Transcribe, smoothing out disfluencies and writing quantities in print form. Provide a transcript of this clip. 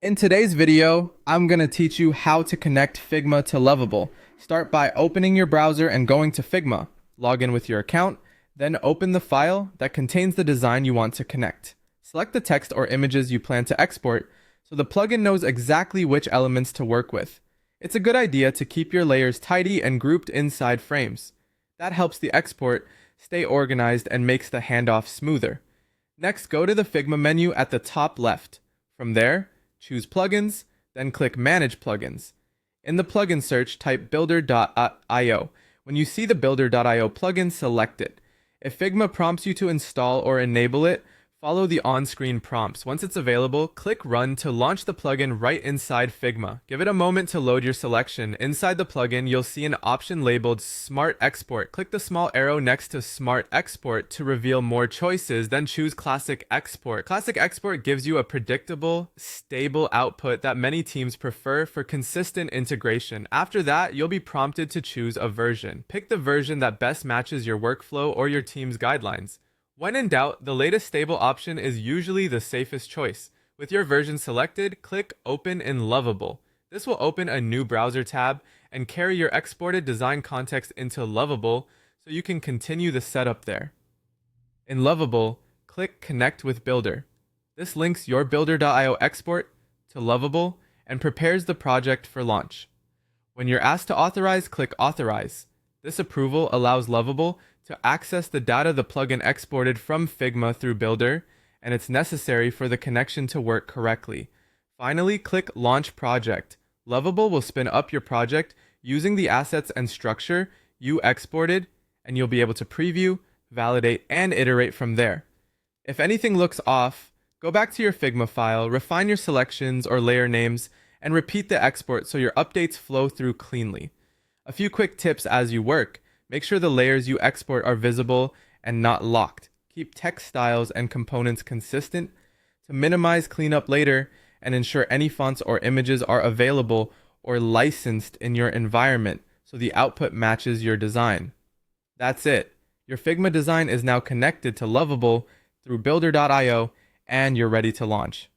In today's video, I'm going to teach you how to connect Figma to Lovable. Start by opening your browser and going to Figma. Log in with your account, then open the file that contains the design you want to connect. Select the text or images you plan to export so the plugin knows exactly which elements to work with. It's a good idea to keep your layers tidy and grouped inside frames. That helps the export stay organized and makes the handoff smoother. Next, go to the Figma menu at the top left. From there, choose Plugins, then click Manage Plugins. In the plugin search, type builder.io. When you see the builder.io plugin, select it. If Figma prompts you to install or enable it, follow the on-screen prompts. Once it's available, click Run to launch the plugin right inside Figma. Give it a moment to load your selection. Inside the plugin, you'll see an option labeled Smart Export. Click the small arrow next to Smart Export to reveal more choices, then choose Classic Export. Classic Export gives you a predictable, stable output that many teams prefer for consistent integration. After that, you'll be prompted to choose a version. Pick the version that best matches your workflow or your team's guidelines. When in doubt, the latest stable option is usually the safest choice. With your version selected, click Open in Lovable. This will open a new browser tab and carry your exported design context into Lovable so you can continue the setup there. In Lovable, click Connect with Builder. This links your builder.io export to Lovable and prepares the project for launch. When you're asked to authorize, click Authorize. This approval allows Lovable to access the data the plugin exported from Figma through Builder, and it's necessary for the connection to work correctly. Finally, click Launch Project. Lovable will spin up your project using the assets and structure you exported, and you'll be able to preview, validate, and iterate from there. If anything looks off, go back to your Figma file, refine your selections or layer names, and repeat the export so your updates flow through cleanly. A few quick tips as you work. Make sure the layers you export are visible and not locked. Keep text styles and components consistent to minimize cleanup later and ensure any fonts or images are available or licensed in your environment so the output matches your design. That's it. Your Figma design is now connected to Lovable through builder.io and you're ready to launch.